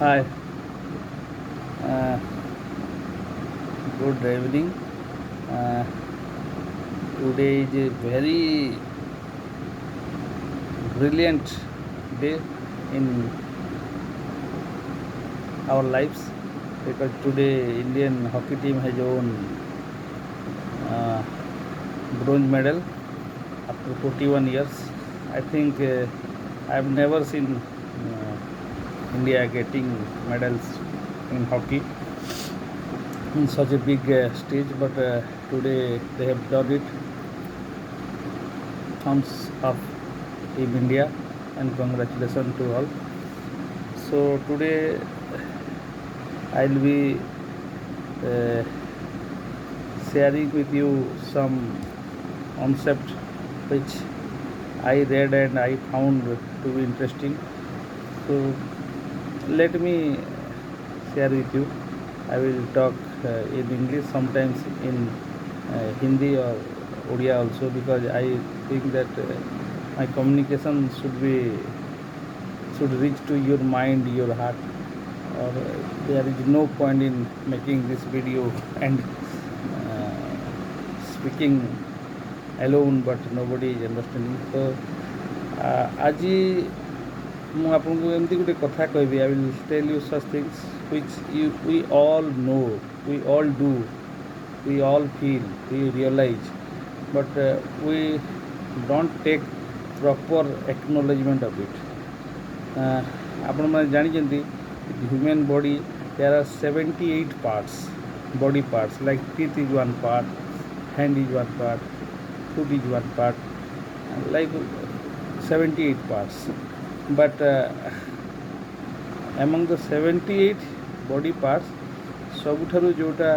Hi, uh, good evening. Uh, Today is a very brilliant day in our lives because today Indian hockey team has won uh, bronze medal after 41 years. I think I've never seen India getting medals in hockey in such a big stage, but today they have done it. Thumbs up Team India and congratulations to all. So today I'll be uh, sharing with you some concept which I read and I found to be interesting. So let me share with you. I will talk in English, sometimes in Hindi or Odia also, because I think that my communication should reach to your mind, your heart, or there is no point in making this video and speaking alone, but nobody is understanding. So ଆଜି ମୁଁ ଆପଣଙ୍କୁ ଏମିତି ଗୋଟେ କଥା କହିବି. I will tell you such things which we all know, we all do, we all feel, we realize, but we don't take proper acknowledgement of it. ଆପଣମାନେ ଜାଣିଛନ୍ତି human body there are 78 parts, body parts, like teeth is one part, hand is one part, foot is one part, like 78 parts. But among the 78 body parts, ସବୁଠାରୁ ଯେଉଁଟା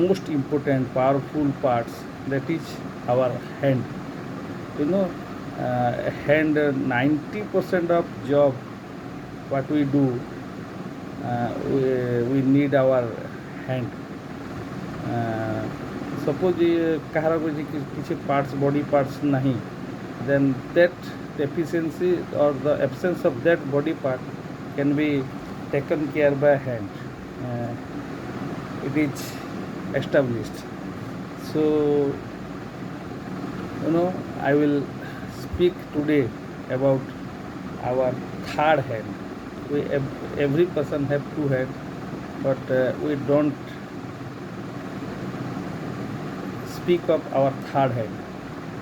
most important powerful parts, that is our hand. You know, hand 90% of job what we do, we need our hand. Suppose କାହାର କିଛି parts, body parts ନାହିଁ, then that deficiency or the absence of that body part can be taken care by hand. It is established. So I will speak today about our third hand. Every person have two hands, but we don't speak of our third hand,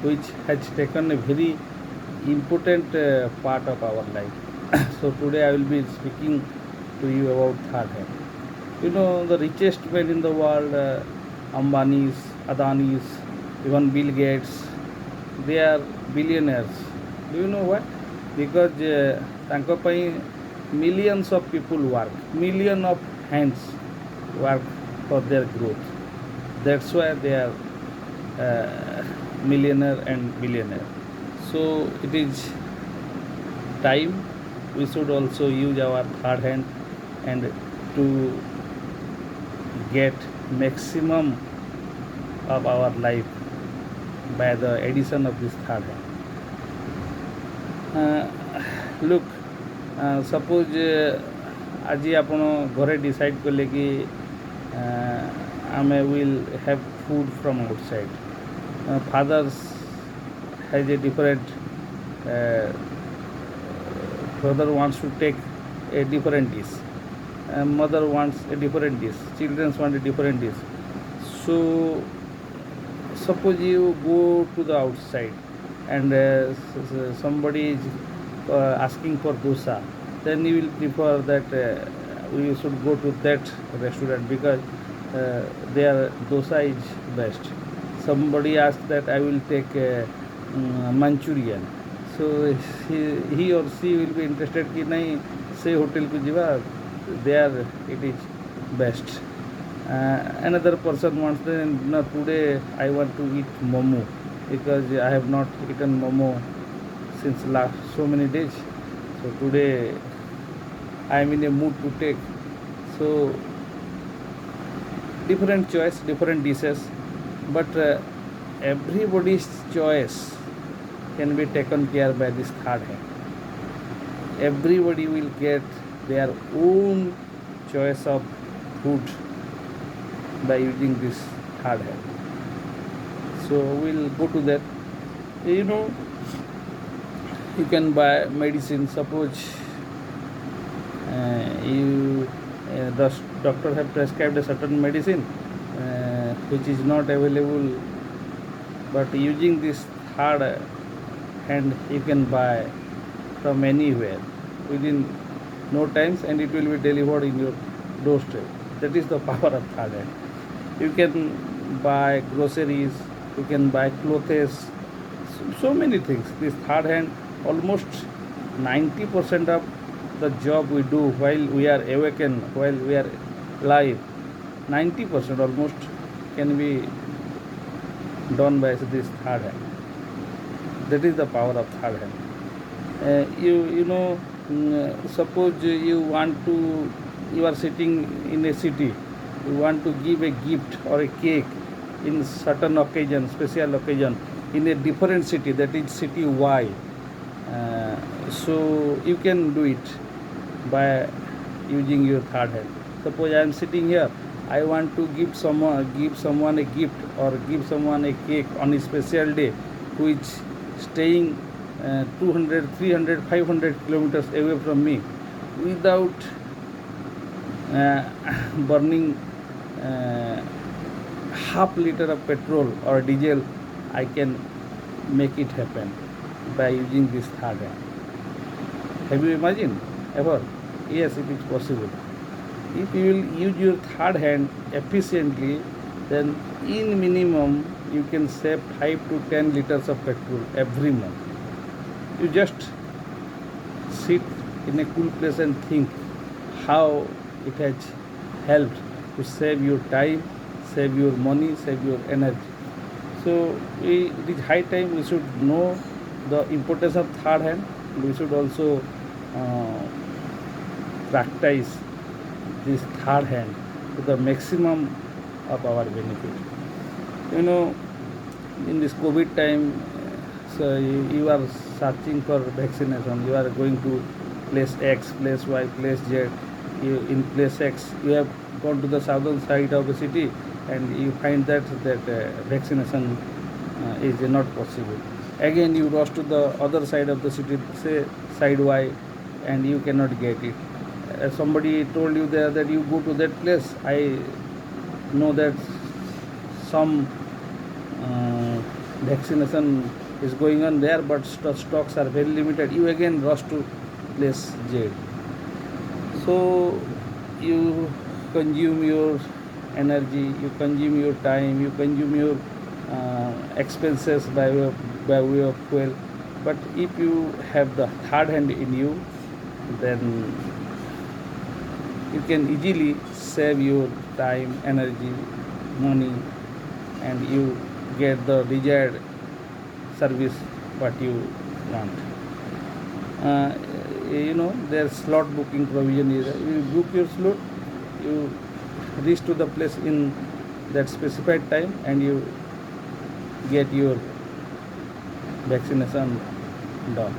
which has taken a very important part of our life. So today I will be speaking to you about third hand. You know, the richest men in the world, Ambanis, Adanis, even Bill Gates, they are billionaires. Do you know what? Because ତାଙ୍କ ପାଇଁ millions of people work, million of hands work for their growth. That's why they are millionaire and billionaire. So it is time we should also use our third hand and to get maximum of our life by the addition of this third hand. Look, suppose ଆଜି ଆପଣ ଘରେ decide କଲେ କି ଆମେ will have food from outside. Fathers has a different father wants to take a different dish, mother wants a different dish, children want a different dish. So suppose you go to the outside and somebody is asking for dosa, then you will prefer that we should go to that restaurant because their dosa is best. Somebody asks that I will take Manchurian, so he or she will be interested कि नहीं से hotel को जीवा, there it is best. Another person wants to, no, today I want to eat momo because I have not eaten momo since last so many days, so today I am in a mood to take. So different choice, different dishes, but everybody's choice can be taken care by this third hand. everybody will get their own choice of food by using this third hand. So we'll go to that. You know, you can buy medicine. Suppose the doctor have prescribed a certain medicine which is not available, but using this third hand you can buy from anywhere within no times, and it will be delivered in your doorstep. That is the power of third hand. You can buy groceries, you can buy clothes, so many things. This third hand, almost 90% of the job we do while we are awakened, while we are alive, 90% almost can be done by this third hand. That is the power of third hand. Suppose you are sitting in a city, you want to give a gift or a cake in certain occasion, special occasion, in a different city, that is city Y. So you can do it by using your third hand. Suppose I am sitting here, I want to give someone a gift or give someone a cake on a special day, which staying 200, 300, 500 kilometers away from me, without burning half liter of petrol or diesel. I can make it happen by using this third hand. Have you imagined ever? Yes, it is possible. If you will use your third hand efficiently, then in minimum you can save 5 to 10 liters of petrol every month. You just sit in a cool place and think how it has helped to save your time, save your money, save your energy. So it is high time we should know the importance of third hand. We should also practice this third hand to the maximum of our benefit. In this COVID time, so you are searching for vaccination. You are going to place X, place Y, place Z. In place X, you have gone to the southern side of the city, and you find that vaccination is not possible. Again, you rush to the other side of the city, say side Y, and you cannot get it. Somebody told you there that you go to that place. I know that some vaccination is going on there, but stocks are very limited. You again rush to place Z. So you consume your energy, you consume your time, you consume your expenses by way of fuel. But if you have the third hand in you, then you can easily save your time, energy, money, and you get the desired service what you want. There's slot booking provision is there. You book your slot, you reach to the place in that specified time, and you get your vaccination done.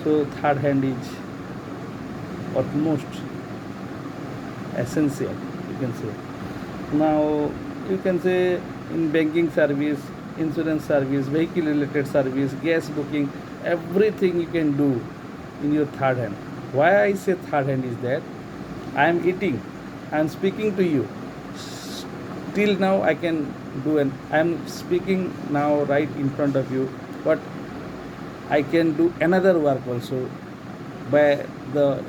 So third hand is almost essential, you can say. Now you can say in banking service, insurance service, vehicle related service, gas booking, everything you can do in your third hand. Why I say third hand is that I am eating, I am speaking to you. Till now I can do, and I am speaking now right in front of you, but I can do another work also by the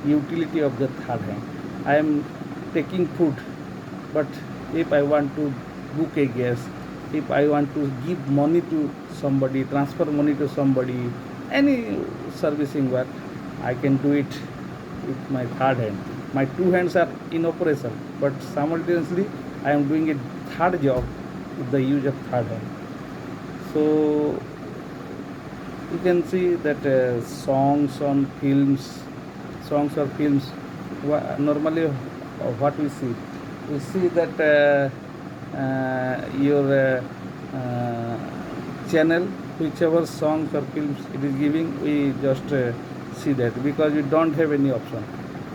utility of the third hand. I am taking food, but if I want to book a gas, if I want to give money to somebody, transfer money to somebody, any servicing work, I can do it with my third hand. My two hands are in operation, but simultaneously I am doing a third job with the use of third hand. So you can see that songs or films, normally what we see that your channel, whichever songs or films it is giving, we just see that, because you don't have any option.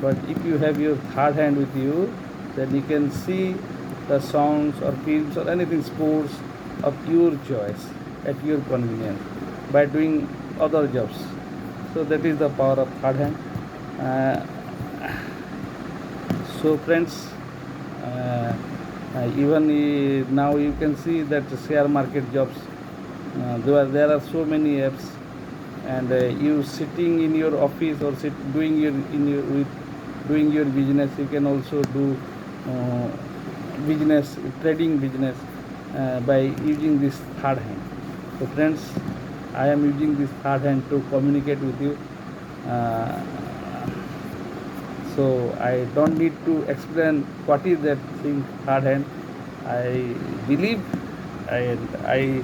But if you have your third hand with you, then you can see the songs or films or anything sports of your choice at your convenience by doing other jobs. So that is the power of third hand. Uh, so friends, uh, even now you can see that share market jobs, there are so many apps, and you sitting in your office or doing your in your with doing your business, you can also do uh, business trading business by using this third hand. So friends, I am using this third hand to communicate with you. uh, so I don't need to explain what is that thing third hand. I believe and I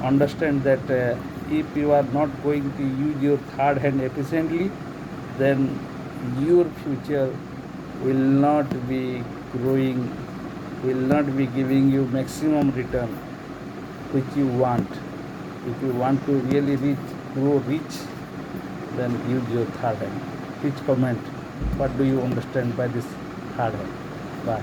understand that if you are not going to use your third hand efficiently, then your future will not be growing, will not be giving you maximum return which you want. If you want to really grow rich, then use your third hand. Please comment what do you understand by this third hand. Bye.